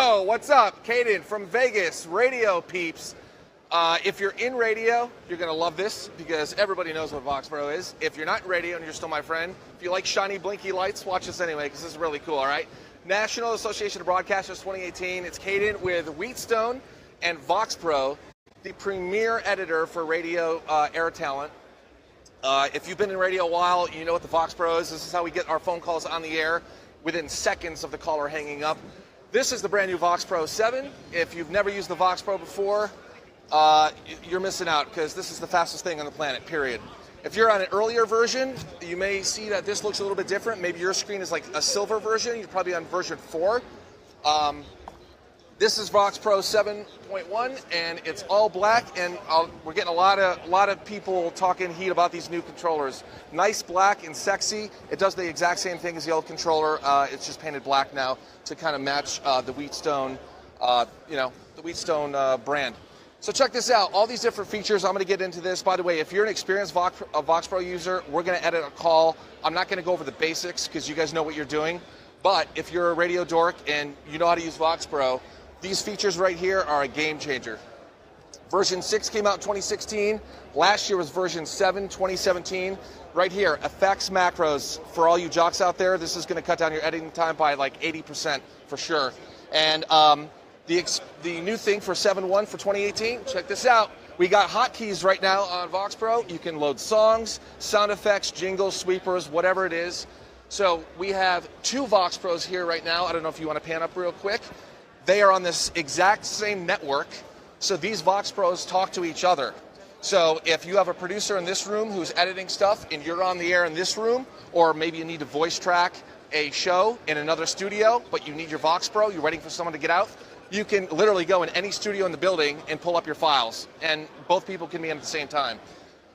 Yo, what's up? Kaden from Vegas, radio peeps. If you're in radio, you're going to love this because everybody knows what VoxPro is. If you're not in radio and you're still my friend, if you like shiny, blinky lights, watch this anyway because this is really cool, all right? National Association of Broadcasters 2018. It's Kaden with Wheatstone and VoxPro, the premier editor for radio air talent. If you've been in radio a while, you know what the VoxPro is. This is how we get our phone calls on the air within seconds of the caller hanging up. This is the brand new VoxPro 7. If you've never used the VoxPro before, you're missing out because this is the fastest thing on the planet, period. If you're on an earlier version, you may see that this looks a little bit different. Maybe your screen is like a silver version. You're probably on version 4. This is VoxPro 7.1, and it's all black, and we're getting a lot of people talking heat about these new controllers. Nice black and sexy. It does the exact same thing as the old controller. It's just painted black now to kind of match the Wheatstone, the Wheatstone brand. So check this out. All these different features. I'm going to get into this. By the way, if you're an experienced VoxPro user, we're going to edit a call. I'm not going to go over the basics because you guys know what you're doing. But if you're a radio dork and you know how to use VoxPro, these features right here are a game changer. Version 6 came out in 2016. Last year was version 7, 2017. Right here, effects macros. For all you jocks out there, this is going to cut down your editing time by like 80% for sure. And the new thing for 7.1 for 2018, check this out. We got hotkeys right now on VoxPro. You can load songs, sound effects, jingles, sweepers, whatever it is. So we have 2 VoxPros here right now. I don't know if you want to pan up real quick. They are on this exact same network, so these VoxPros talk to each other. So if you have a producer in this room who's editing stuff and you're on the air in this room, or maybe you need to voice track a show in another studio, but you need your VoxPro, you're waiting for someone to get out, you can literally go in any studio in the building and pull up your files, and both people can be in at the same time.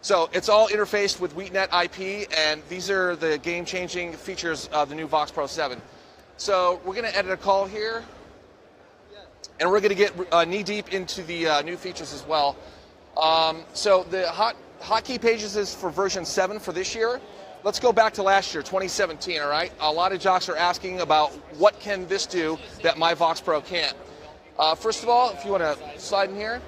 So it's all interfaced with WheatNet IP, and these are the game-changing features of the new VoxPro 7. So we're going to edit a call here. And we're going to get knee-deep into the new features as well. So the hotkey pages is for version 7 for this year. Let's go back to last year, 2017, all right? A lot of jocks are asking about what can this do that my VoxPro can't. First of all, if you want to slide in here,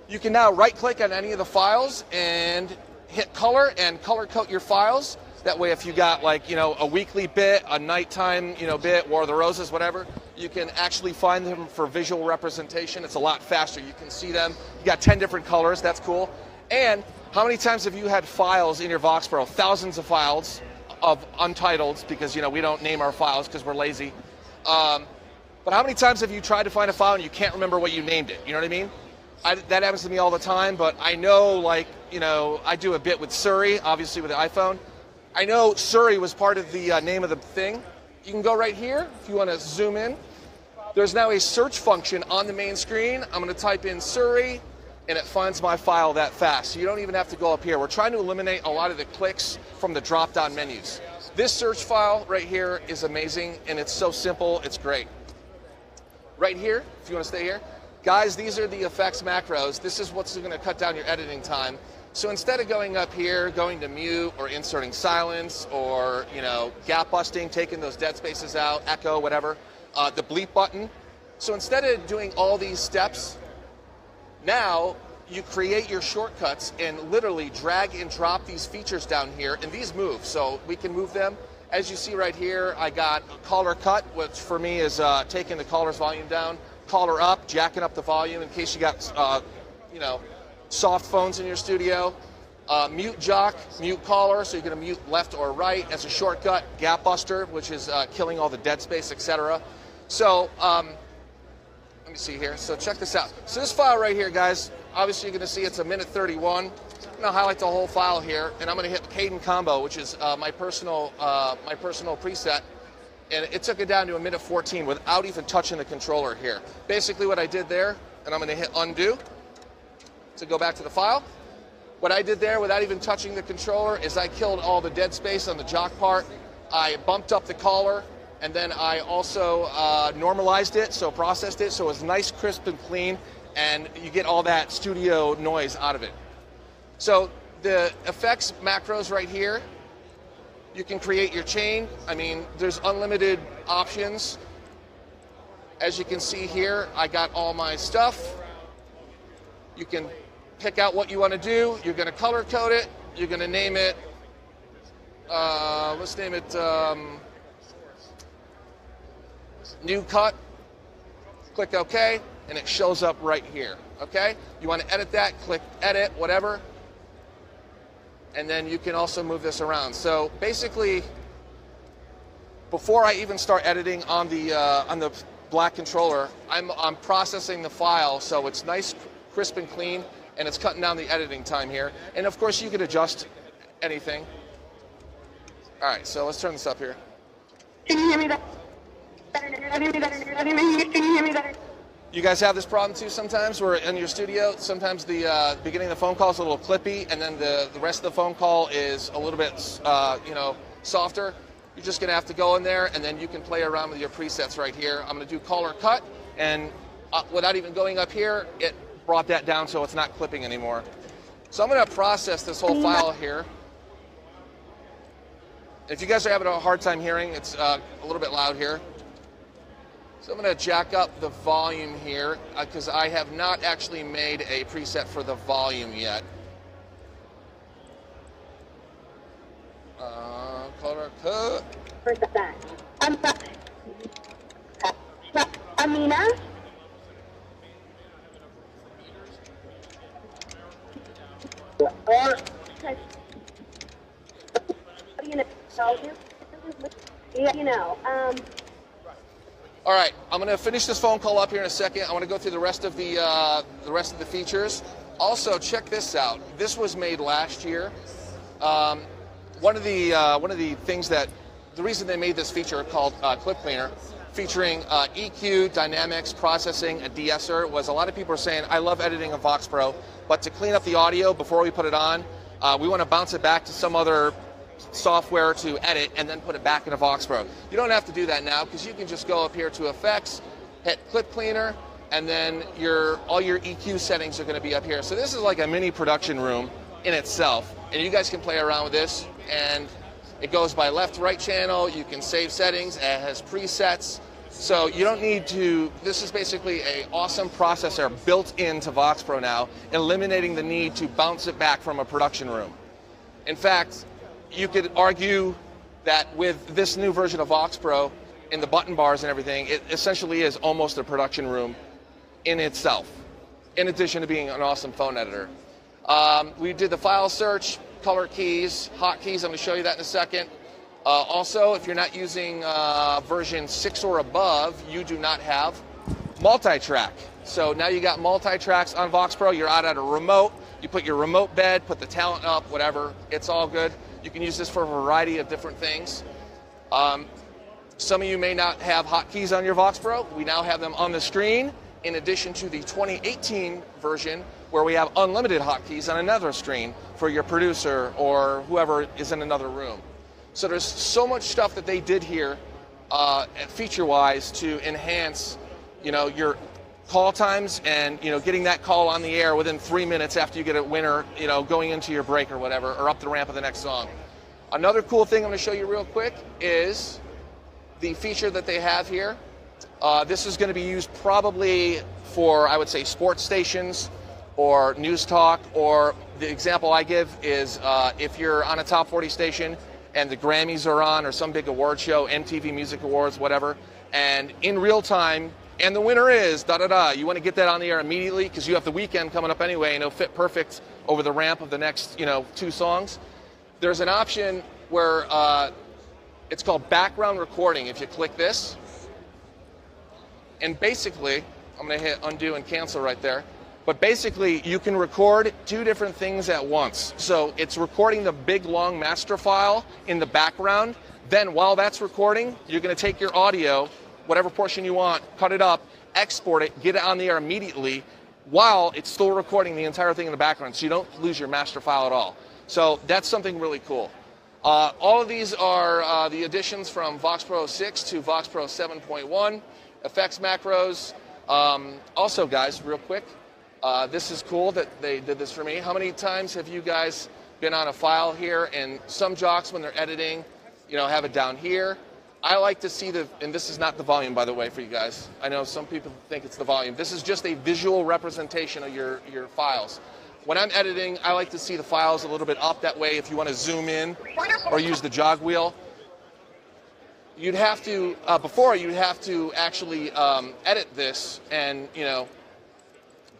you can now right-click on any of the files and hit color and color code your files. That way, if you got like, a weekly bit, a nighttime, bit, War of the Roses, whatever, you can actually find them for visual representation. It's a lot faster. You can see them. You got 10 different colors. That's cool. And how many times have you had files in your VoxPro? Thousands of files of untitled because, we don't name our files because we're lazy. But how many times have you tried to find a file and you can't remember what you named it? You know what I mean? That happens to me all the time, but I know, I do a bit with Surrey, obviously with the iPhone. I know Surrey was part of the name of the thing. You can go right here if you want to zoom in. There's now a search function on the main screen. I'm going to type in Surrey, and it finds my file that fast. So you don't even have to go up here. We're trying to eliminate a lot of the clicks from the drop-down menus. This search file right here is amazing, and it's so simple. It's great. Right here, if you want to stay here. Guys, these are the effects macros. This is what's going to cut down your editing time. So instead of going up here, going to mute or inserting silence or, gap busting, taking those dead spaces out, echo, whatever, the bleep button. So instead of doing all these steps, now you create your shortcuts and literally drag and drop these features down here, and these move. So we can move them. As you see right here, I got caller cut, which for me is taking the caller's volume down, caller up, jacking up the volume in case you got, soft phones in your studio, mute jock, mute caller, so you're going to mute left or right as a shortcut, gap buster, which is killing all the dead space, etc. So let me see here. So check this out. So this file right here, guys, obviously you're going to see it's a minute 31. I'm going to highlight the whole file here, and I'm going to hit Kaden combo, which is my personal preset. And it took it down to a minute 14 without even touching the controller here. Basically what I did there, and I'm going to hit undo to go back to the file. What I did there without even touching the controller is I killed all the dead space on the jock part. I bumped up the caller, and then I also normalized it, so processed it, so it was nice, crisp, and clean, and you get all that studio noise out of it. So the effects macros right here, you can create your chain. I mean, there's unlimited options. As you can see here, I got all my stuff. You can pick out what you want to do. You're going to color code it. You're going to name it, let's name it New Cut. Click OK, and it shows up right here. Okay? You want to edit that, click Edit, whatever. And then you can also move this around. So basically, before I even start editing on the black controller, I'm processing the file so it's nice, crisp, and clean, and it's cutting down the editing time here. And of course, you could adjust anything. All right, so let's turn this up here. Can you hear me better? Can you hear me better? You guys have this problem too sometimes where in your studio, sometimes the beginning of the phone call is a little clippy, and then the rest of the phone call is a little bit, softer. You're just gonna have to go in there, and then you can play around with your presets right here. I'm gonna do call or cut, and without even going up here, it brought that down so it's not clipping anymore. So I'm gonna process this whole file here. If you guys are having a hard time hearing, it's a little bit loud here. So I'm going to jack up the volume here because I have not actually made a preset for the volume yet. Color cut. Where's that? Amina? Or All right, I'm going to finish this phone call up here in a second. I want to go through the rest of the features. Also, check this out. This was made last year. One of the things that the reason they made this feature called Clip Cleaner, featuring EQ, dynamics, processing, a de-esser, was a lot of people are saying, I love editing a VoxPro, but to clean up the audio before we put it on, we want to bounce it back to some other software to edit and then put it back in a VoxPro. You don't have to do that now because you can just go up here to Effects, hit Clip Cleaner, and then all your EQ settings are going to be up here. So this is like a mini production room in itself, and you guys can play around with this, and it goes by left-right channel. You can save settings. It has presets. So you don't need to, this is basically an awesome processor built into VoxPro now, eliminating the need to bounce it back from a production room. In fact, you could argue that with this new version of VoxPro, in the button bars and everything, it essentially is almost a production room in itself, in addition to being an awesome phone editor. We did the file search, color keys, hotkeys. I'm going to show you that in a second. Also, if you're not using version 6 or above, you do not have multi-track. So now you got multi-tracks on VoxPro. You're out at a remote. You put your remote bed, put the talent up, whatever. It's all good. You can use this for a variety of different things. Some of you may not have hotkeys on your VoxPro. We now have them on the screen, in addition to the 2018 version, where we have unlimited hotkeys on another screen for your producer or whoever is in another room. So there's so much stuff that they did here, feature-wise, to enhance, your call times and getting that call on the air within 3 minutes after you get a winner, going into your break or whatever, or up the ramp of the next song. Another cool thing I'm going to show you real quick is the feature that they have here. This is going to be used probably for, I would say, sports stations or news talk, or the example I give is if you're on a top 40 station and the Grammys are on, or some big award show, MTV Music Awards, whatever, and in real time, and the winner is da-da-da, you want to get that on the air immediately because you have the weekend coming up anyway, and it'll fit perfect over the ramp of the next, 2 songs. There's an option where it's called background recording. If you click this, and basically, I'm going to hit undo and cancel right there. But basically, you can record 2 different things at once. So it's recording the big, long master file in the background. Then while that's recording, you're going to take your audio, whatever portion you want, cut it up, export it, get it on the air immediately while it's still recording the entire thing in the background, so you don't lose your master file at all. So that's something really cool. All of these are the additions from VoxPro 6 to VoxPro 7.1, effects macros. Also, guys, real quick, this is cool that they did this for me. How many times have you guys been on a file here, and some jocks, when they're editing, have it down here, I like to see and this is not the volume, by the way, for you guys. I know some people think it's the volume. This is just a visual representation of your files. When I'm editing, I like to see the files a little bit up. That way, if you want to zoom in or use the jog wheel, you'd have to, before you'd have to actually edit this and,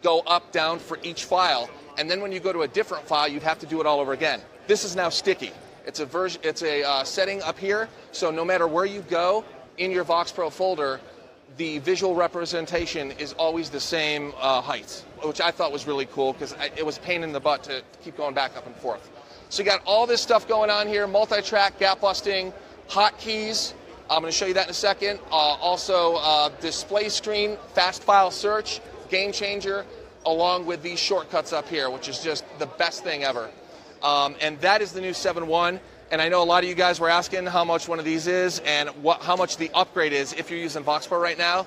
go up, down for each file. And then when you go to a different file, you'd have to do it all over again. This is now sticky. It's a setting up here, so no matter where you go in your VoxPro folder, the visual representation is always the same height, which I thought was really cool because it was a pain in the butt to keep going back up and forth. So you got all this stuff going on here, multi-track, gap busting, hotkeys. I'm going to show you that in a second. Also, display screen, fast file search, game changer, along with these shortcuts up here, which is just the best thing ever. And that is the new 7.1. And I know a lot of you guys were asking how much one of these is and how much the upgrade is if you're using VoxPro right now.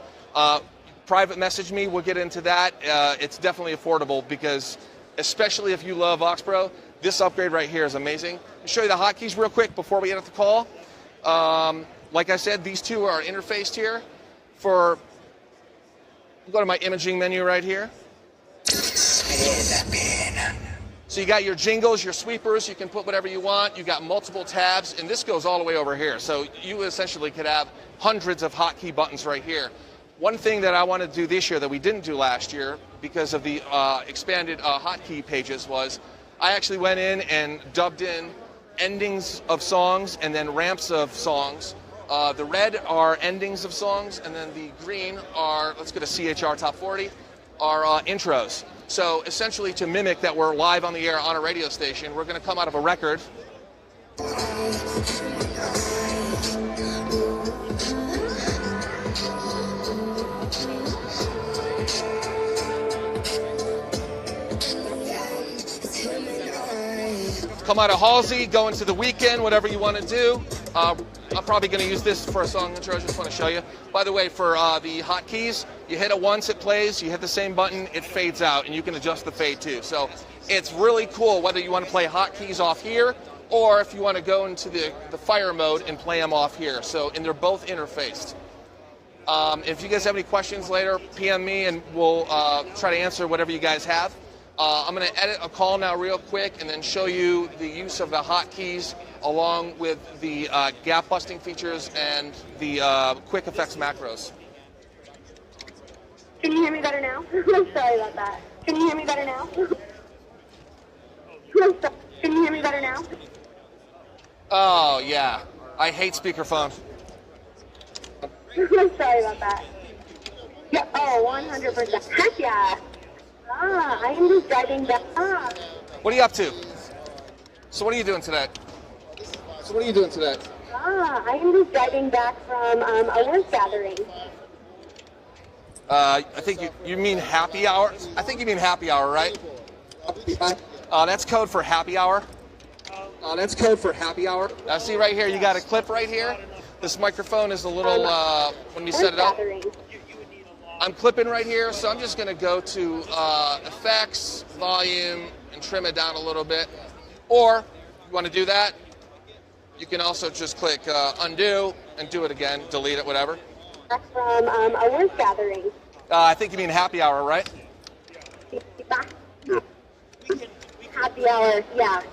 Private message me, we'll get into that. It's definitely affordable because, especially if you love VoxPro, this upgrade right here is amazing. I'll show you the hotkeys real quick before we end the call. Like I said, these two are interfaced here. Go to my imaging menu right here. So you got your jingles, your sweepers, you can put whatever you want. You got multiple tabs, and this goes all the way over here. So you essentially could have hundreds of hotkey buttons right here. One thing that I want to do this year that we didn't do last year because of the expanded hotkey pages was I actually went in and dubbed in endings of songs and then ramps of songs. The red are endings of songs, and then the green are, let's go to CHR Top 40, are intros. So essentially to mimic that we're live on the air on a radio station, we're going to come out of a record. Come out of Halsey, go into the weekend, whatever you want to do. I'm probably going to use this for a song intro. I just want to show you. By the way, for the hotkeys, you hit it once, it plays. You hit the same button, it fades out, and you can adjust the fade too. So it's really cool whether you want to play hotkeys off here or if you want to go into the fire mode and play them off here. And they're both interfaced. If you guys have any questions later, PM me and we'll try to answer whatever you guys have. I'm going to edit a call now real quick and then show you the use of the hotkeys along with the gap busting features and the quick effects macros. Can you hear me better now? I'm sorry about that. Can you hear me better now? Can you hear me better now? Oh, yeah. I hate speakerphone. I'm sorry about that. Yeah, 100%. Heck yeah. I am just driving back. What are you up to? So what are you doing today? I am just driving back from a work gathering. I think you mean happy hour? I think you mean happy hour, right? That's code for happy hour. See right here, you got a clip right here. This microphone is a little, when you set it up. I'm clipping right here, so I'm just going to go to effects, volume, and trim it down a little bit. Or, if you want to do that, you can also just click undo and do it again, delete it, whatever. From a work gathering. I think you mean happy hour, right? Happy hour, yeah.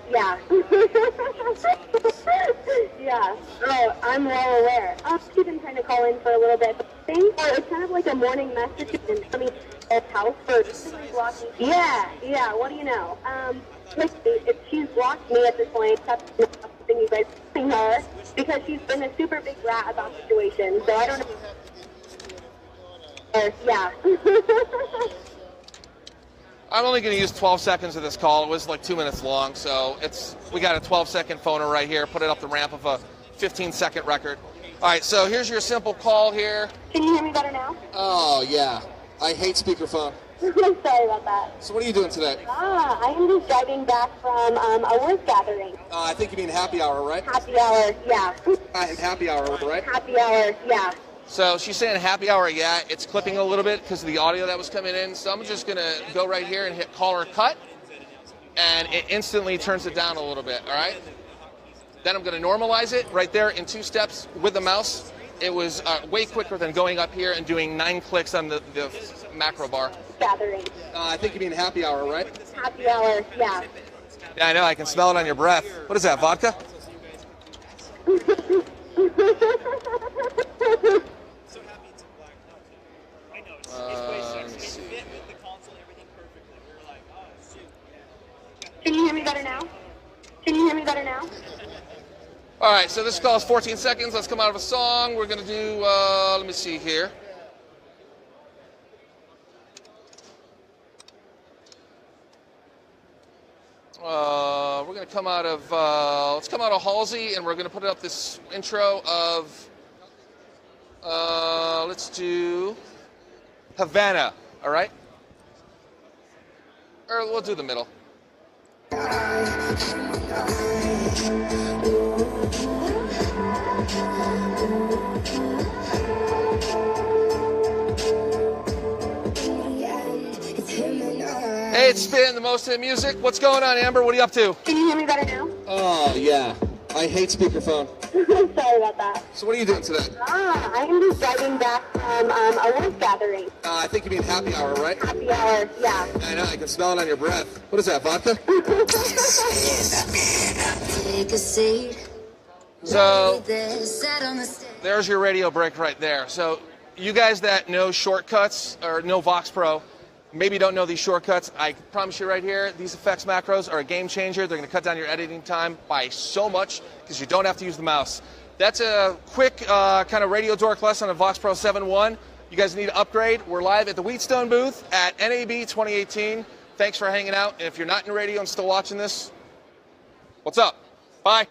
Yeah. Yeah. Oh, I'm well aware. She's been trying to call in for a little bit. It's kind of like a morning message and coming to house for blocking. Yeah. What do you know? If she's blocked me at this point, that's something you guys her because she's been a super big rat about the situation. So I don't know. Yeah. I'm only going to use 12 seconds of this call. It was like 2 minutes long, so we got a 12-second phoner right here. Put it up the ramp of a 15-second record. All right, so here's your simple call here. Can you hear me better now? Oh, yeah. I hate speakerphone. I'm sorry about that. So what are you doing today? I am just driving back from a work gathering. I think you mean happy hour, right? Happy hour, yeah. Happy hour, right? Happy hour, yeah. So she's saying happy hour, yeah. It's clipping a little bit because of the audio that was coming in. So I'm just going to go right here and hit call or cut. And it instantly turns it down a little bit, all right? Then I'm going to normalize it right there in 2 steps with the mouse. It was way quicker than going up here and doing 9 clicks on the macro bar. Gathering. I think you mean happy hour, right? Happy hour, yeah. Yeah, I know. I can smell it on your breath. What is that, vodka? Can you hear me better now? Can you hear me better now? All right, so this call is 14 seconds. Let's come out of a song. We're going to do, let me see here. We're going to come out of, let's come out of Halsey, and we're going to put up this intro of, let's do Havana, all right? Or we'll do the middle. Hey, it's Spin, the most hit music. What's going on, Amber? What are you up to? Can you hear me better now? Oh, yeah. I hate speakerphone. Sorry about that. So what are you doing today? I'm just driving back from a work gathering. I think you mean happy hour, right? Happy hour, yeah. I know, I can smell it on your breath. What is that, vodka? So, there's your radio break right there. So, you guys that know shortcuts or know VoxPro, maybe don't know these shortcuts. I promise you right here, these effects macros are a game changer. They're going to cut down your editing time by so much because you don't have to use the mouse. That's a quick kind of radio dork lesson on VoxPro 7.1. You guys need to upgrade. We're live at the Wheatstone booth at NAB 2018. Thanks for hanging out. And if you're not in radio and still watching this, what's up? Bye.